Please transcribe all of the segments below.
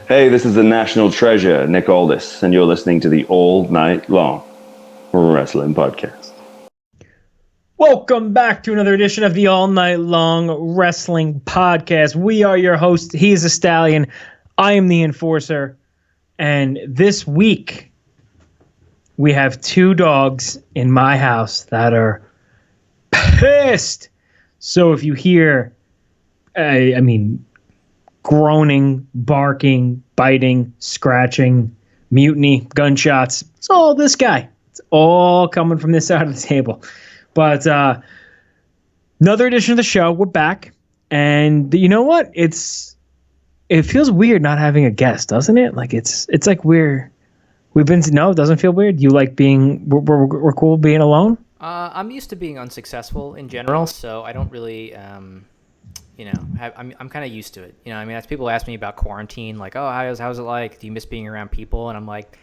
Hey, this is the national treasure, Nick Aldis, and you're listening to the All Night Long Wrestling Podcast. Welcome back to another edition of the All Night Long Wrestling Podcast. We are your hosts. He is a stallion. I am the enforcer. And this week, we have two dogs in my house that are pissed. So if you hear, groaning, barking, biting, scratching, mutiny, gunshots, it's all this guy. It's all coming from this side of the table. But another edition of the show. We're back. And you know what? It feels weird not having a guest, doesn't it? Like it's like we've been no, it doesn't feel weird. You like we're cool being alone? I'm used to being unsuccessful in general, so I don't really I'm kind of used to it. You know, I mean, as people ask me about quarantine, like, oh, how's it like? Do you miss being around people? And I'm like,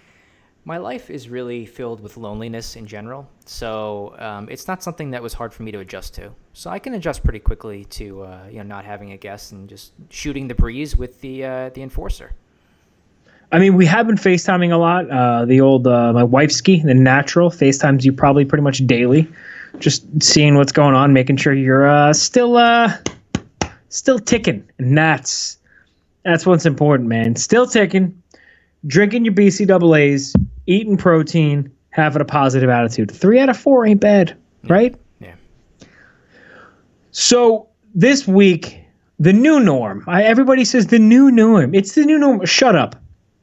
my life is really filled with loneliness in general. So it's not something that was hard for me to adjust to. So I can adjust pretty quickly to not having a guest and just shooting the breeze with the enforcer. I mean, we have been FaceTiming a lot. The old my wifeski, the natural FaceTimes you probably pretty much daily, just seeing what's going on, making sure you're still ticking, and that's what's important, man. Still ticking, drinking your BCAAs, eating protein, having a positive attitude. 3 out of 4 ain't bad, right? Yeah. So this week, the new norm. Everybody says the new norm. It's the new norm. Shut up.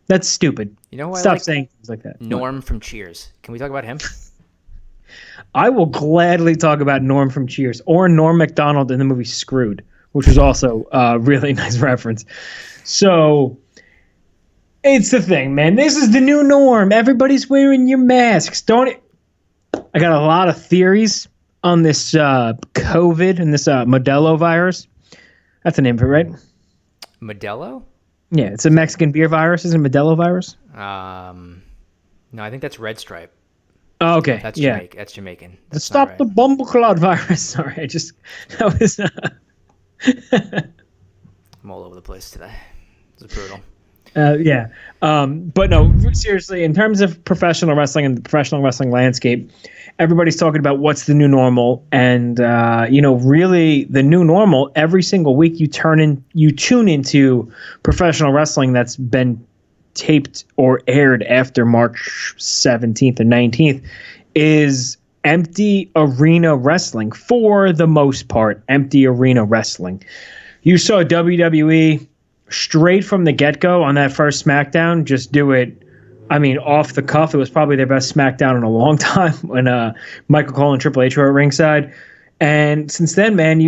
That's stupid. You know what? Stop saying things like that. Norm from Cheers. Can we talk about him? I will gladly talk about Norm from Cheers or Norm Macdonald in the movie Screwed, which was also a really nice reference. So it's the thing, man. This is the new norm. Everybody's wearing your masks. I got a lot of theories on this COVID and this Modelo virus. That's the name for it, right? Modelo? Yeah, it's a Mexican beer virus. Isn't it Modelo virus? No, I think that's Red Stripe. Oh, okay. That's yeah. That's Jamaican. That's Stop right. The Bumbleclad virus. Sorry, that was... I'm all over the place today. It's brutal. Yeah. But no, seriously, in terms of professional wrestling and the professional wrestling landscape, everybody's talking about what's the new normal. And, really the new normal, every single week you tune into professional wrestling that's been taped or aired after March 17th or 19th is empty arena wrestling. For the most part, empty arena wrestling. You saw WWE straight from the get-go on that first SmackDown just do it, off the cuff. It was probably their best SmackDown in a long time when Michael Cole and Triple H were at ringside. And since then, man,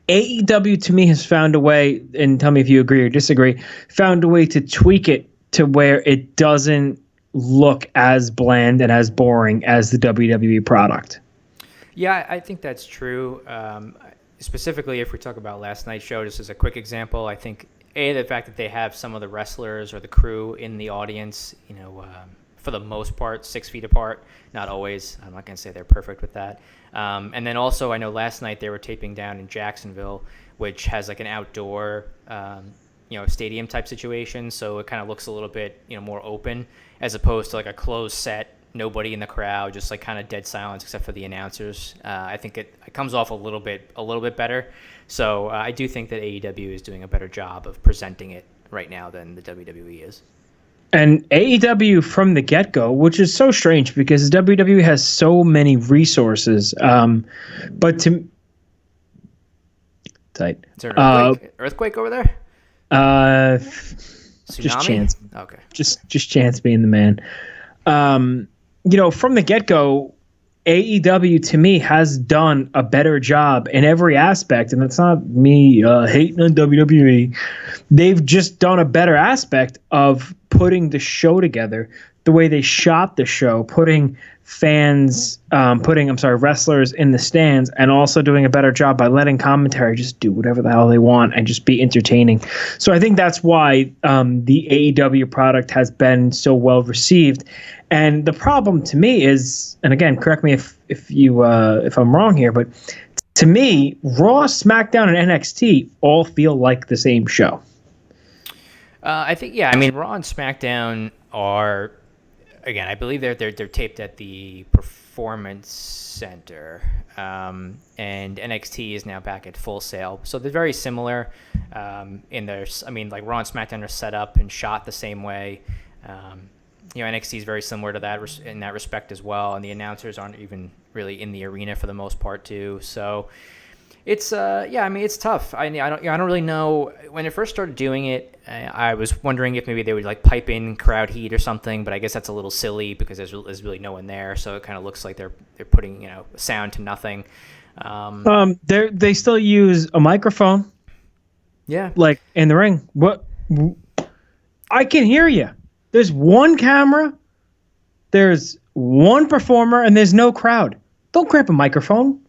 AEW to me has found a way, and tell me if you agree or disagree, found a way to tweak it to where it doesn't look as bland and as boring as the WWE product. Yeah, I think that's true. Specifically, if we talk about last night's show, just as a quick example, I think the fact that they have some of the wrestlers or the crew in the audience, for the most part, 6 feet apart. Not always. I'm not going to say they're perfect with that. And then also, I know last night they were taping down in Jacksonville, which has like an outdoor, stadium type situation. So it kind of looks a little bit, more open as opposed to like a closed set. Nobody in the crowd, just like kind of dead silence except for the announcers. I think it comes off a little bit better. So I do think that AEW is doing a better job of presenting it right now than the WWE is. And AEW from the get-go, which is so strange because WWE has so many resources. But to tight. Is there an earthquake over there? Just chance. Okay. Just chance being the man. From the get-go, AEW to me has done a better job in every aspect, and that's not me hating on WWE. They've just done a better aspect of putting the show together, the way they shot the show, putting wrestlers in the stands, and also doing a better job by letting commentary just do whatever the hell they want and just be entertaining. So I think that's why the AEW product has been so well received. And the problem to me is, and again, correct me if I'm wrong here, but to me, Raw, SmackDown, and NXT all feel like the same show. I think, yeah. I mean, Raw and SmackDown are, again, I believe they're taped at the Performance Center, and NXT is now back at Full Sail. So they're very similar in their. I mean, like Raw and SmackDown are set up and shot the same way. NXT is very similar to that in that respect as well, and the announcers aren't even really in the arena for the most part too. So. It's I mean, it's tough. I don't really know. When I first started doing it, I was wondering if maybe they would like pipe in crowd heat or something, but I guess that's a little silly because there's really no one there, so it kind of looks like they're putting sound to nothing. They still use a microphone. Yeah, like in the ring. What? I can hear you. There's one camera, there's one performer, and there's no crowd. Don't grab a microphone.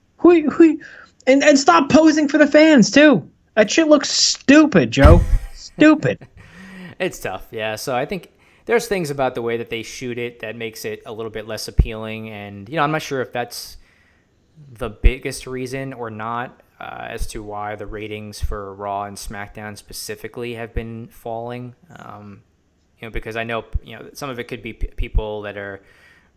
And stop posing for the fans, too. That shit looks stupid, Joe. Stupid. It's tough, yeah. So I think there's things about the way that they shoot it that makes it a little bit less appealing. And, I'm not sure if that's the biggest reason or not as to why the ratings for Raw and SmackDown specifically have been falling. Because I know, some of it could be people that are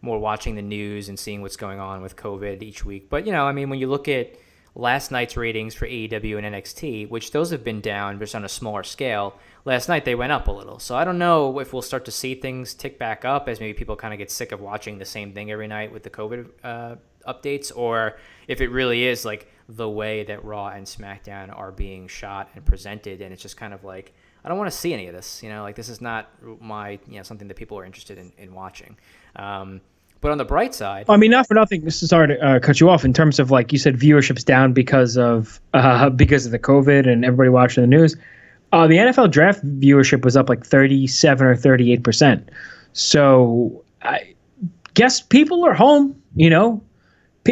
more watching the news and seeing what's going on with COVID each week. But, I mean, when you look at last night's ratings for AEW and NXT, which those have been down just on a smaller scale. Last night they went up a little. So I don't know if we'll start to see things tick back up as maybe people kind of get sick of watching the same thing every night with the COVID updates, or if it really is like the way that Raw and SmackDown are being shot and presented, and it's just kind of like, I don't want to see any of this. Like this is not my, something that people are interested in watching. But on the bright side, I mean, not for nothing. Sorry to cut you off. In terms of like you said, viewership's down because of the COVID and everybody watching the news. The NFL draft viewership was up like 37 or 38%. So I guess people are home.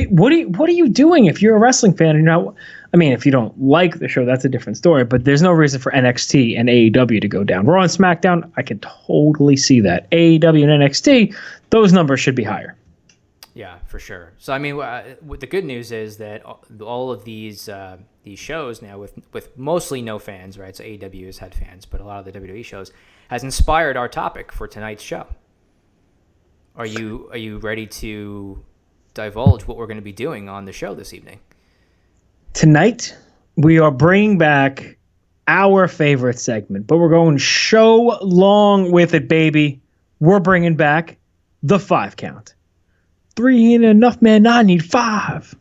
What are you doing if you're a wrestling fan? I mean, if you don't like the show, that's a different story. But there's no reason for NXT and AEW to go down. Raw and SmackDown, I can totally see that. AEW and NXT, those numbers should be higher. Yeah, for sure. So I mean, the good news is that all of these shows now with mostly no fans, right? So AEW has had fans, but a lot of the WWE shows has inspired our topic for tonight's show. Are you ready to divulge what we're going to be doing on the show this evening? Tonight, we are bringing back our favorite segment, but we're going show long with it, baby. We're bringing back the 5 count. 3 ain't enough, man. I need 5.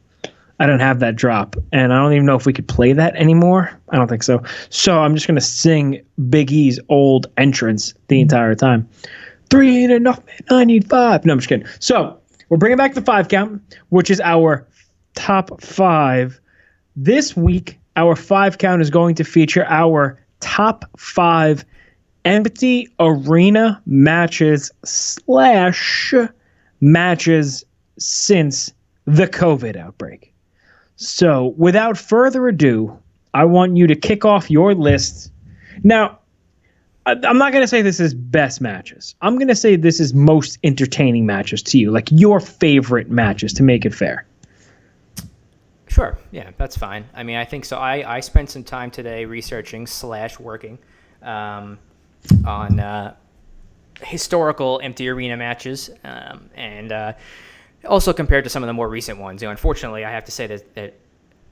I don't have that drop, and I don't even know if we could play that anymore. I don't think so. So I'm just going to sing Big E's old entrance the entire time. 3 ain't enough, man. I need 5. No, I'm just kidding. So we're bringing back the 5 count, which is our top 5. This week, our 5 count is going to feature our top 5 empty arena matches / matches since the COVID outbreak. So without further ado, I want you to kick off your list. Now, I'm not going to say this is best matches. I'm going to say this is most entertaining matches to you, like your favorite matches, to make it fair. Sure. Yeah, that's fine. I mean, I think so. I spent some time today researching / working on historical empty arena matches, and also compared to some of the more recent ones. Unfortunately, I have to say that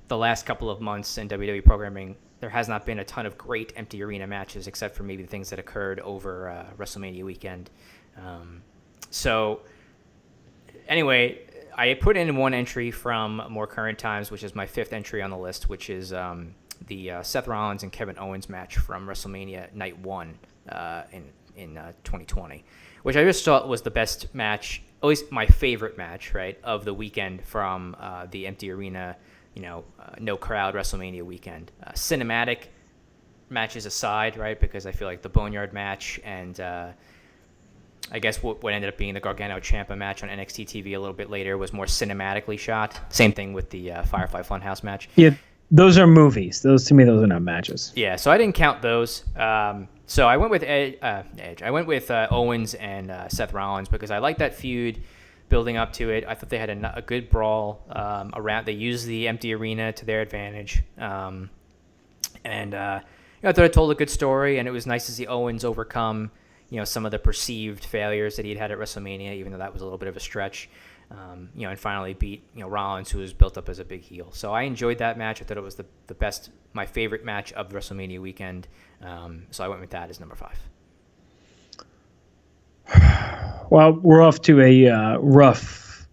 the last couple of months in WWE programming, there has not been a ton of great empty arena matches, except for maybe the things that occurred over WrestleMania weekend. So anyway, I put in one entry from more current times, which is my 5th entry on the list, which is the Seth Rollins and Kevin Owens match from WrestleMania Night 1 in 2020, which I just thought was the best match, at least my favorite match, right, of the weekend from the empty arena, no crowd WrestleMania weekend. Cinematic matches aside, right, because I feel like the Boneyard match and I guess what ended up being the Gargano Ciampa match on NXT TV a little bit later was more cinematically shot. Same thing with the Firefly Funhouse match. Yeah, those are movies. To me, those are not matches. Yeah, so I didn't count those. So I went with Edge. I went with Owens and Seth Rollins because I liked that feud building up to it. I thought they had a good brawl around. They used the empty arena to their advantage. And I thought it told a good story, and it was nice to see Owens overcome, some of the perceived failures that he'd had at WrestleMania, even though that was a little bit of a stretch. And finally beat Rollins, who was built up as a big heel. So I enjoyed that match. I thought it was the best, my favorite match of WrestleMania weekend. So I went with that as number 5. Well, we're off to a rough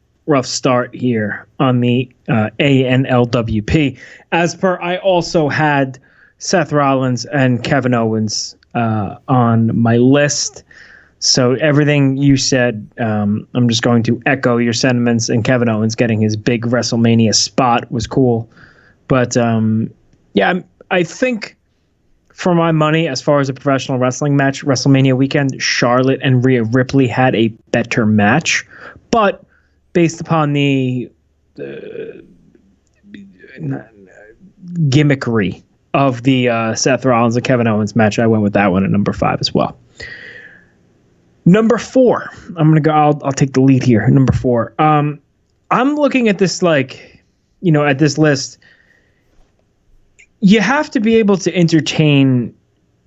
start here on the ANLWP. As per, I also had Seth Rollins and Kevin Owens on my list. So everything you said, I'm just going to echo your sentiments. And Kevin Owens getting his big WrestleMania spot was cool. But I think for my money, as far as a professional wrestling match, WrestleMania weekend, Charlotte and Rhea Ripley had a better match. But based upon the gimmickry of the Seth Rollins and Kevin Owens match, I went with that one at number 5 as well. Number 4, I'm gonna go. I'll take the lead here. Number 4. I'm looking at this at this list. You have to be able to entertain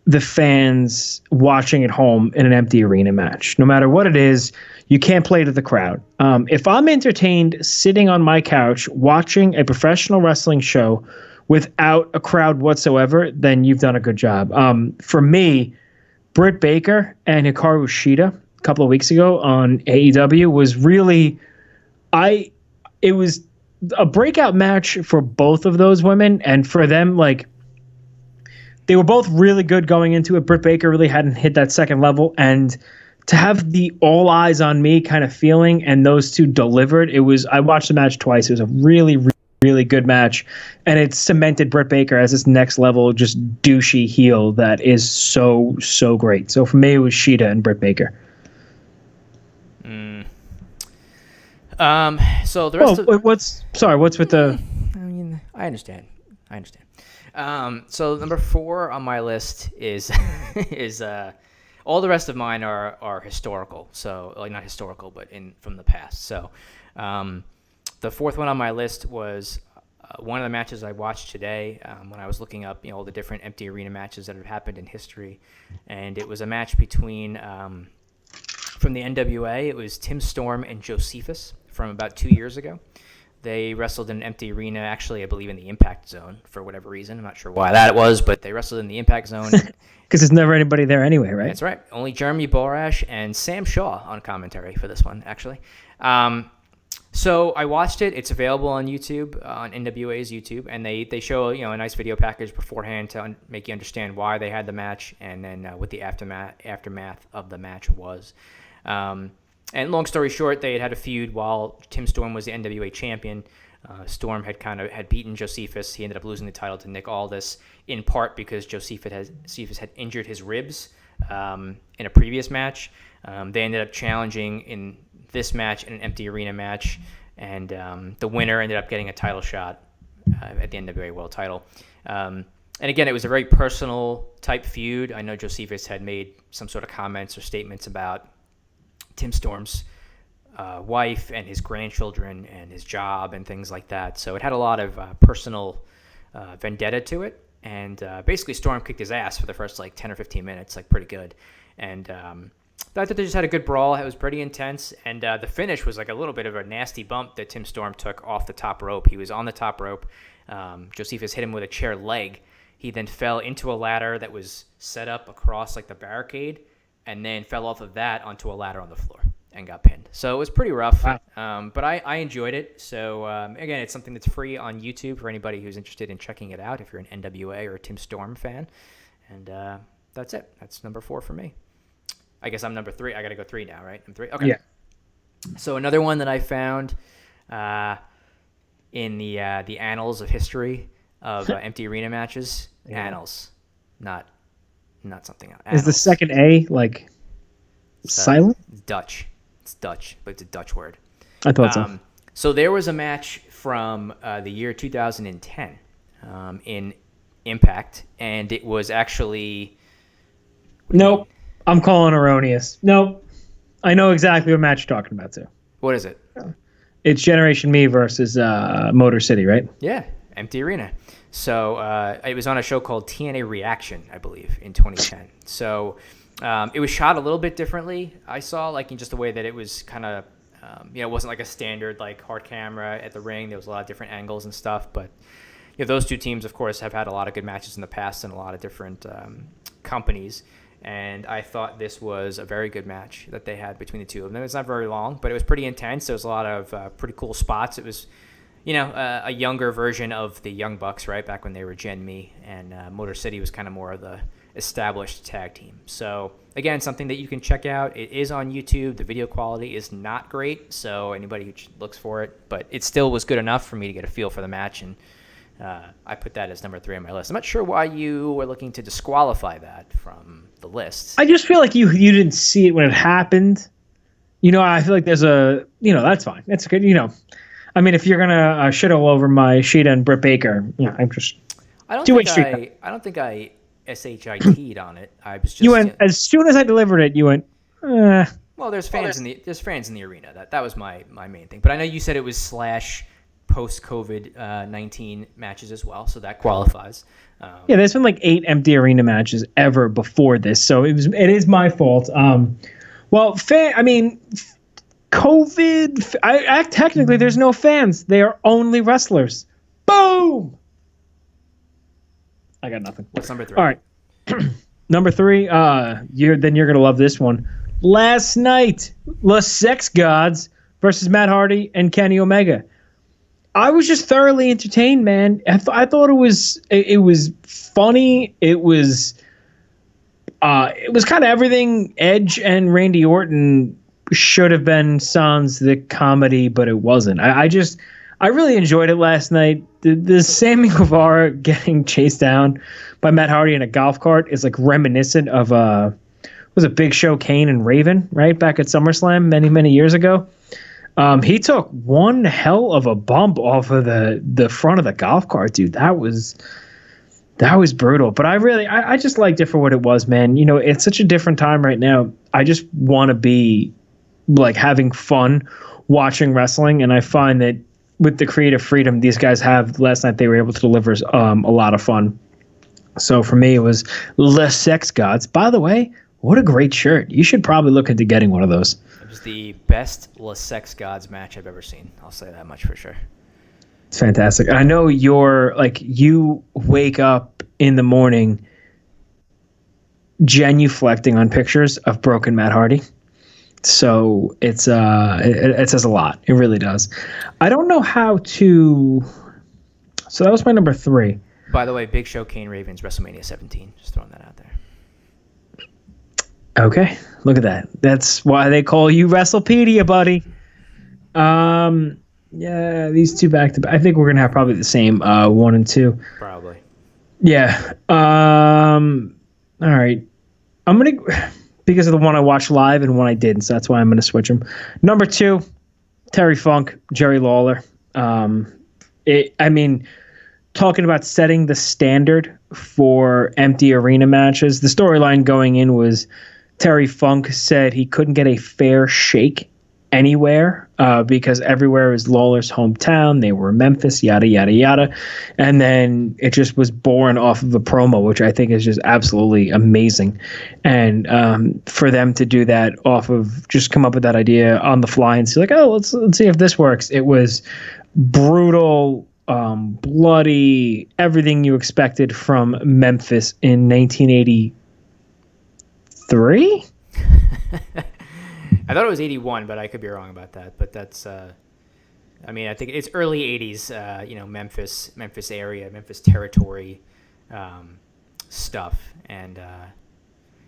the fans watching at home in an empty arena match. No matter what it is, you can't play to the crowd. If I'm entertained sitting on my couch watching a professional wrestling show without a crowd whatsoever, then you've done a good job. For me, Britt Baker and Hikaru Shida a couple of weeks ago on AEW was really, it was a breakout match for both of those women, and for them, they were both really good going into it. Britt Baker really hadn't hit that second level, and to have the all eyes on me kind of feeling, and those two delivered. I watched the match twice. It was a really, really good match, and it cemented Britt Baker as this next level, just douchey heel that is so great. So for me, it was Shida and Britt Baker. So the rest what's with the? I understand. So number 4 on my list is all the rest of mine are historical. So not historical, but from the past. So the 4th one on my list was one of the matches I watched today when I was looking up all the different empty arena matches that have happened in history, and it was a match between from the NWA. It was Tim Storm and Josephus from about 2 years ago. They wrestled in an empty arena, actually, I believe in the Impact Zone for whatever reason. I'm not sure why that was, but they wrestled in the Impact Zone. Because there's never anybody there anyway, right? That's right. Only Jeremy Borash and Sam Shaw on commentary for this one, actually. So I watched it. It's available on YouTube, on NWA's YouTube, and they show a nice video package beforehand to make you understand why they had the match, and then what the aftermath of the match was. And long story short, they had a feud while Tim Storm was the NWA champion. Storm had beaten Josephus. He ended up losing the title to Nick Aldis, in part because Josephus had injured his ribs in a previous match. They ended up challenging in this match in an empty arena match, and the winner ended up getting a title shot at the NWA World title. And again, it was a very personal type feud. I know Josephus had made some sort of comments or statements about Tim Storm's wife and his grandchildren and his job and things like that. So it had a lot of personal vendetta to it. And basically Storm kicked his ass for the first 10 or 15 minutes, pretty good. And I thought they just had a good brawl. It was pretty intense. And the finish was a little bit of a nasty bump that Tim Storm took off the top rope. He was on the top rope. Josephus hit him with a chair leg. He then fell into a ladder that was set up across the barricade, and then fell off of that onto a ladder on the floor and got pinned. So it was pretty rough, wow. But I enjoyed it. So again, it's something that's free on YouTube for anybody who's interested in checking it out if you're an NWA or a Tim Storm fan. And that's it. That's number 4 for me. I guess I'm number 3. I got to go 3 now, right? I'm 3? Okay. Yeah. So another one that I found in the annals of history of empty arena matches. Yeah. Annals, not something else. Is the second A silent? Dutch. It's Dutch, but it's a Dutch word. I thought so. So there was a match from the year 2010 in Impact, and it was actually... Nope. I'm calling erroneous. Nope. I know exactly what match you're talking about, too. What is it? It's Generation Me versus Motor City, right? Yeah, empty arena. So it was on a show called TNA Reaction, I believe, in 2010. So it was shot a little bit differently. I saw, like, in just the way that it was kind of, it wasn't like a standard like hard camera at the ring. There was a lot of different angles and stuff. But those two teams, of course, have had a lot of good matches in the past in a lot of different companies. And I thought this was a very good match that they had between the two of them. It's not very long, but it was pretty intense. There was a lot of pretty cool spots. It was, a younger version of the Young Bucks, right, back when they were GenMe. And Motor City was kind of more of the established tag team. So, again, something that you can check out. It is on YouTube. The video quality is not great, so anybody who looks for it. But it still was good enough for me to get a feel for the match, and I put that as number 3 on my list. I'm not sure why you were looking to disqualify that from the list. I just feel like you didn't see it when it happened. I feel like there's that's fine. That's good. I mean, if you're gonna shit all over my Sheeta and Britt Baker, I'm just. I don't think I SHIT'd on it. I was just. You went as soon as I delivered it. You went. Well, there's fans in the arena. That was my main thing. But I know you said it was / post-COVID-19 matches as well, so that qualifies. There's been like 8 empty arena matches ever before this, so it is my fault. COVID. Technically, there's no fans. They are only wrestlers. Boom. I got nothing. What's number 3? All right, number 3. You're gonna love this one. Last night, La Sex Gods versus Matt Hardy and Kenny Omega. I was just thoroughly entertained, man. I thought it was funny. It was kind of everything Edge and Randy Orton should have been sans the comedy, but it wasn't. I really enjoyed it last night. The Sammy Guevara getting chased down by Matt Hardy in a golf cart is like reminiscent of was it Big Show, Kane, and Raven, right, back at SummerSlam many years ago. He took one hell of a bump off of the front of the golf cart, dude. That was brutal. But I just liked it for what it was, man. It's such a different time right now. I just want to be like having fun watching wrestling, and I find that with the creative freedom these guys have last night, they were able to deliver a lot of fun. So for me, it was Les Sex Gods. By the way, what a great shirt. You should probably look into getting one of those. It was the best Les Sex Gods match I've ever seen. I'll say that much for sure. It's fantastic. I know you wake up in the morning genuflecting on pictures of broken Matt Hardy. So it says a lot. It really does. I don't know how to. So that was my number 3. By the way, Big Show, Kane, Ravens, WrestleMania 17. Just throwing that out there. Okay, look at that. That's why they call you WrestlePedia, buddy. These two back to back. I think we're gonna have probably the same 1 and 2. Probably. Yeah. All right. I'm gonna, because of the one I watched live and one I didn't, so that's why I'm gonna switch them. Number 2, Terry Funk, Jerry Lawler. Talking about setting the standard for empty arena matches. The storyline going in was Terry Funk said he couldn't get a fair shake anywhere because everywhere is Lawler's hometown. They were Memphis, yada, yada, yada. And then it just was born off of a promo, which I think is just absolutely amazing. And for them to do that off of just come up with that idea on the fly and say like, oh, let's see if this works. It was brutal, bloody, everything you expected from Memphis in 1983. I thought it was 81, but I could be wrong about that. But that's, I think it's early 80s, Memphis area, Memphis territory stuff. And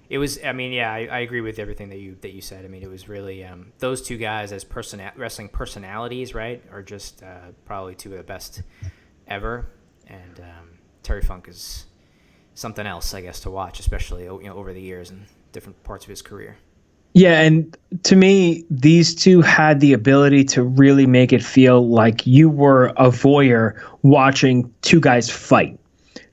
it was, I agree with everything that you said. I mean, it was really, those two guys as wrestling personalities, right, are just probably two of the best ever. And Terry Funk is something else, I guess, to watch, especially, over the years and different parts of his career. Yeah, and to me, these two had the ability to really make it feel like you were a voyeur watching two guys fight.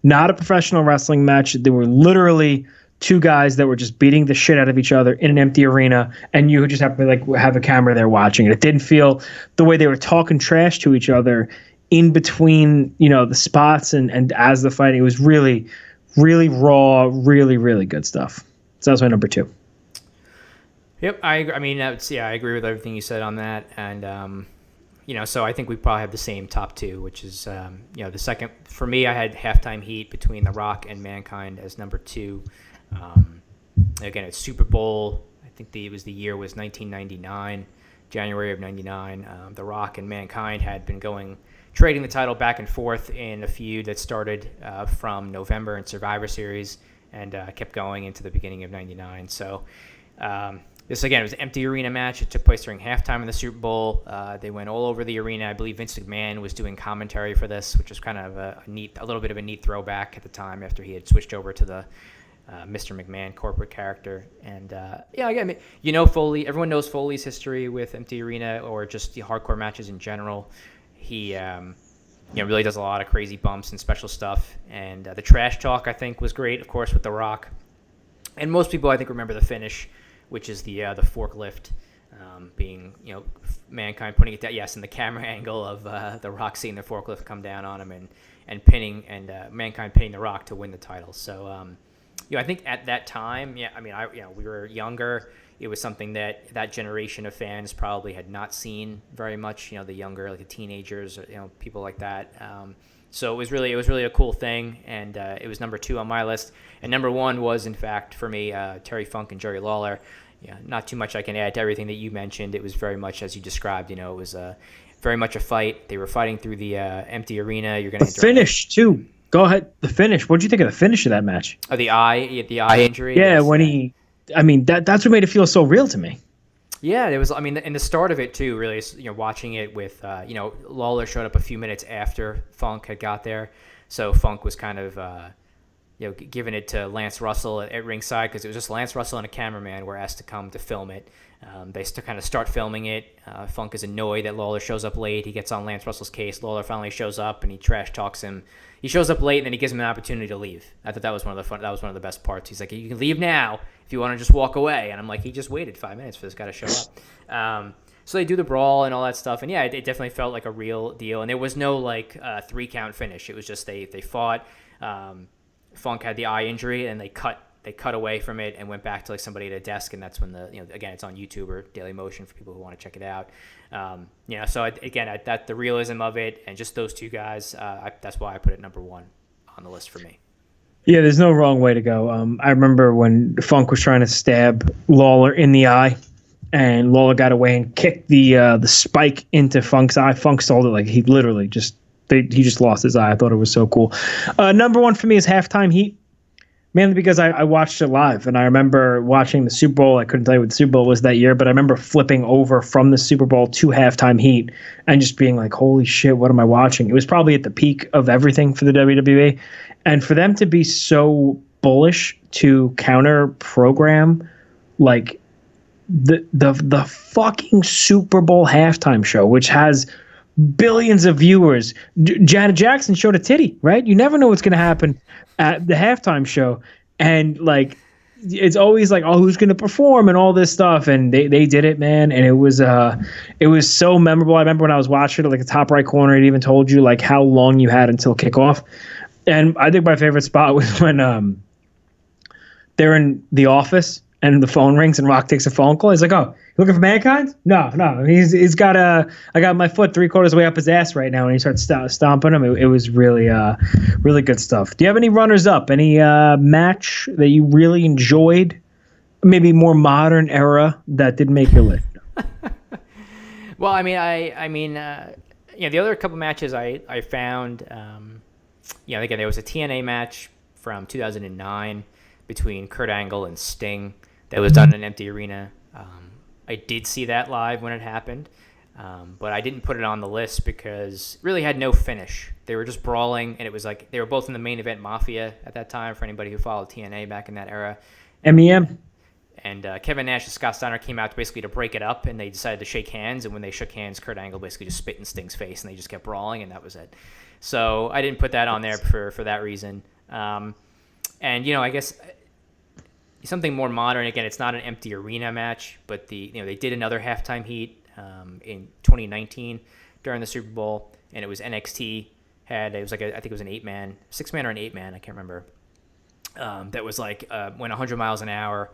Not a professional wrestling match. They were literally two guys that were just beating the shit out of each other in an empty arena, and you just have to have a camera there watching it. It didn't feel the way they were talking trash to each other. in between, the spots and as the fight, it was really, really raw, really, really good stuff. So that's my number 2. Yep, I mean, I agree with everything you said on that, and so I think we probably have the same top 2, which is the second for me. I had halftime heat between The Rock and Mankind as number 2. Again, it's Super Bowl. I think it was 1999, January of '99. The Rock and Mankind had been trading the title back and forth in a feud that started from November in Survivor Series and kept going into the beginning of '99. So this, again, was an empty arena match. It took place during halftime in the Super Bowl. They went all over the arena. I believe Vince McMahon was doing commentary for this, which was kind of a little bit of a neat throwback at the time after he had switched over to the Mr. McMahon corporate character. And again, Foley. Everyone knows Foley's history with empty arena or just the hardcore matches in general. He really does a lot of crazy bumps and special stuff. And the trash talk, I think, was great, of course, with The Rock. And most people, I think, remember the finish, which is the forklift being, Mankind putting it down. Yes, in the camera angle of The Rock seeing the forklift come down on him and pinning, and Mankind pinning The Rock to win the title. So, I think at that time, we were younger. It was something that generation of fans probably had not seen very much. The younger, like the teenagers, or, people like that. So it was really a cool thing, and it was number 2 on my list. And number 1 was, in fact, for me, Terry Funk and Jerry Lawler. Yeah, not too much I can add to everything that you mentioned. It was very much as you described. It was very much a fight. They were fighting through the empty arena. You're going to finish too. Go ahead. The finish. What did you think of the finish of that match? Oh, the eye injury. Yeah, when that's what made it feel so real to me. Yeah, it was. In the start of it too, really, watching it with, Lawler showed up a few minutes after Funk had got there, so Funk was kind of, giving it to Lance Russell at ringside because it was just Lance Russell and a cameraman were asked to come to film it. They kind of start filming it. Funk is annoyed that Lawler shows up late. He gets on Lance Russell's case. Lawler finally shows up and he trash talks him. He shows up late and then he gives him an opportunity to leave. I thought that was one of the best parts. He's like, you can leave now if you want to just walk away. And I'm like, he just waited 5 minutes for this guy to show up. So they do the brawl and all that stuff. And yeah, it definitely felt like a real deal. And there was no 3-count finish. It was just they fought. Funk had the eye injury and they cut away from it and went back to somebody at a desk, and that's when again, it's on YouTube or Daily Motion for people who want to check it out. So that the realism of it and just those two guys, that's why I put it number 1 on the list for me. Yeah, there's no wrong way to go. I remember when Funk was trying to stab Lawler in the eye, and Lawler got away and kicked the spike into Funk's eye. Funk sold it he literally he just lost his eye. I thought it was so cool. Number 1 for me is Halftime Heat. Mainly because I watched it live, and I remember watching the Super Bowl. I couldn't tell you what the Super Bowl was that year, but I remember flipping over from the Super Bowl to Halftime Heat and just being like, holy shit, what am I watching? It was probably at the peak of everything for the WWE. And for them to be so bullish to counter program the fucking Super Bowl halftime show, which has billions of viewers. Janet Jackson showed a titty, right? You never know what's going to happen at the halftime show. And it's always who's going to perform and all this stuff. And they did it, man. And it was so memorable. I remember when I was watching it, the top right corner, it even told you how long you had until kickoff. And I think my favorite spot was when they're in the office and the phone rings and Rock takes a phone call. He's like, oh, you looking for Mankind? No. He's got I got my foot 3/4 way up his ass right now, and he starts stomping him. It was really, really good stuff. Do you have any runners up? Any match that you really enjoyed? Maybe more modern era that didn't make your list? Well, the other couple matches I found, again, there was a TNA match from 2009 between Kurt Angle and Sting that was done in an empty arena. I did see that live when it happened, but I didn't put it on the list because it really had no finish. They were just brawling, and it was they were both in the main event Mafia at that time, for anybody who followed TNA back in that era. MEM. And Kevin Nash and Scott Steiner came out basically to break it up, and they decided to shake hands, and when they shook hands, Kurt Angle basically just spit in Sting's face, and they just kept brawling, and that was it. So I didn't put that on there for that reason. And, I guess something more modern. Again, it's not an empty arena match, but they did another halftime heat in 2019 during the Super Bowl, and it was NXT it was like I think it was an 8-man, 6-man or an 8-man, I can't remember. That was like went 100 miles an hour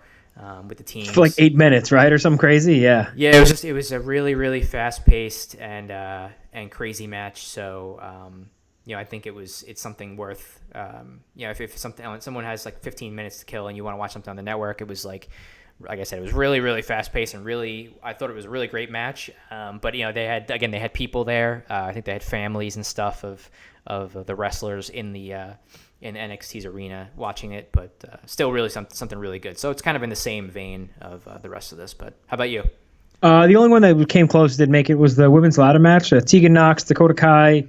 with the teams for like 8 minutes, right, or something crazy. Yeah. Yeah, it was a really, really fast paced and crazy match. So I think it's something worth if someone has like 15 minutes to kill and you want to watch something on the network, it was like I said, it was really, really fast paced and I thought it was a really great match. But they had people there. I think they had families and stuff of the wrestlers in NXT's arena watching it, but still really something really good. So it's kind of in the same vein of the rest of this. But how about you? The only one that came close did make it was the women's ladder match. Tegan Knox, Dakota Kai,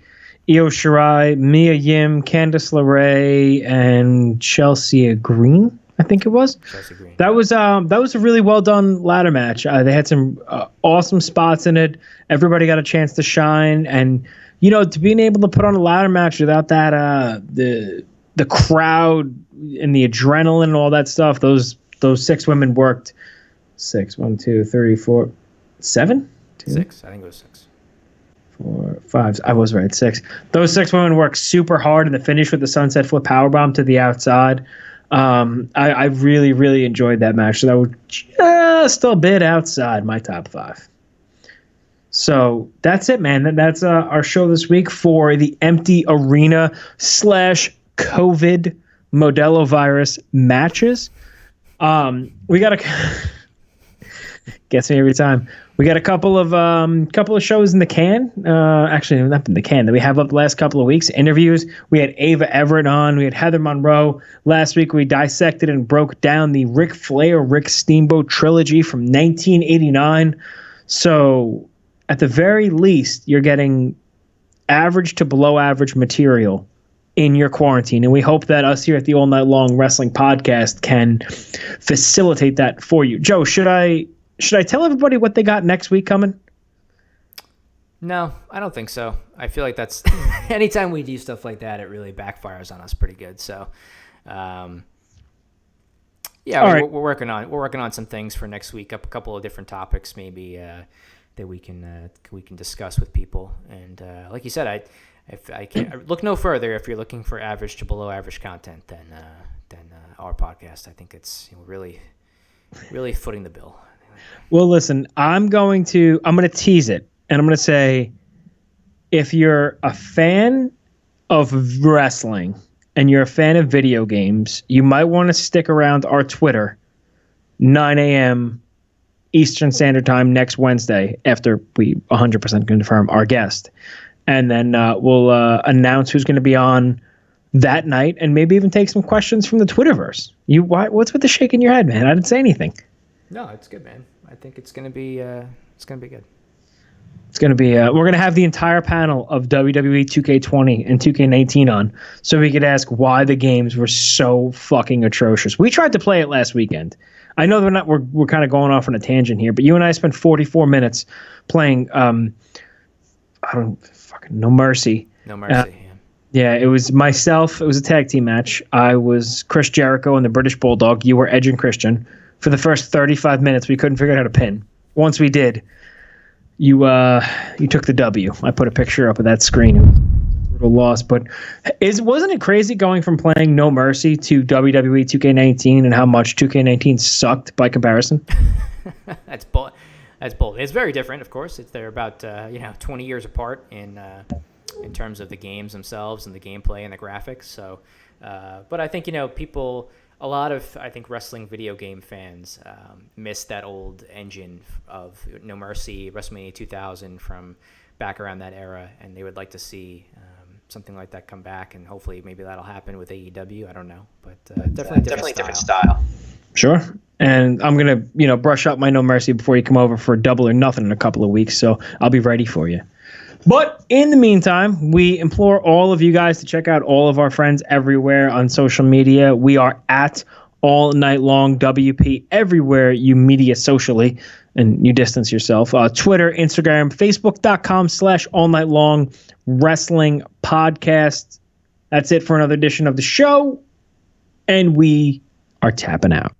Io Shirai, Mia Yim, Candice LeRae, and Chelsea Green, I think it was. Chelsea Green. That was a really well done ladder match. They had some awesome spots in it. Everybody got a chance to shine, and to being able to put on a ladder match without that the crowd and the adrenaline and all that stuff. Those 6 women worked. 6, 1, 2, 3, 4, 7? 6. I think it was 6. 4, 5. I was right. 6. Those 6 women worked super hard in the finish with the sunset flip powerbomb to the outside. I really, really enjoyed that match. So that was just a bit outside my top 5. So that's it, man. That's our show this week for the empty arena / COVID Modelo virus matches. We got gets me every time. We got a couple of shows in the can. Actually, not in the can that we have up the last couple of weeks. Interviews. We had Ava Everett on. We had Heather Monroe. Last week we dissected and broke down the Ric Flair, Rick Steamboat trilogy from 1989. So at the very least, you're getting average to below average material in your quarantine. And we hope that us here at the All Night Long Wrestling Podcast can facilitate that for you. Joe, should I tell everybody what they got next week coming? No, I don't think so. I feel like that's anytime we do stuff like that, it really backfires on us pretty good. So, right. we're working on some things for next week. A couple of different topics, maybe that we can discuss with people. And like you said, I can't look no further if you're looking for average to below average content than our podcast. I think it's really, really footing the bill. Well, listen, I'm going to tease it, and I'm going to say, if you're a fan of wrestling and you're a fan of video games, you might want to stick around our Twitter, 9 a.m. Eastern Standard Time next Wednesday after we 100% confirm our guest. And then we'll announce who's going to be on that night and maybe even take some questions from the Twitterverse. What's with the shake in your head, man? I didn't say anything. No, it's good, man. I think it's gonna be good. It's gonna be. We're gonna have the entire panel of WWE 2K20 and 2K19 on, so we could ask why the games were so fucking atrocious. We tried to play it last weekend. I know we're kind of going off on a tangent here, but you and I spent 44 minutes playing. No Mercy. No Mercy. Yeah, it was myself. It was a tag team match. I was Chris Jericho and the British Bulldog. You were Edge and Christian. For the first 35 minutes, we couldn't figure out how to pin. Once we did, you took the W. I put a picture up of that screen. It was a brutal loss, but wasn't it crazy going from playing No Mercy to WWE 2K19 and how much 2K19 sucked by comparison? That's bold. It's very different, of course. They're about 20 years apart in terms of the games themselves and the gameplay and the graphics. So, but I think a lot of wrestling video game fans miss that old engine of No Mercy, WrestleMania 2000 from back around that era, and they would like to see something like that come back, and hopefully maybe that'll happen with AEW. I don't know, but definitely different style. Sure. And I'm going to, brush up my No Mercy before you come over for Double or Nothing in a couple of weeks, so I'll be ready for you. But in the meantime, we implore all of you guys to check out all of our friends everywhere on social media. We are at All Night Long WP everywhere you media socially, and you distance yourself. Twitter, Instagram, Facebook.com/All Night Long Wrestling Podcast. That's it for another edition of the show, and we are tapping out.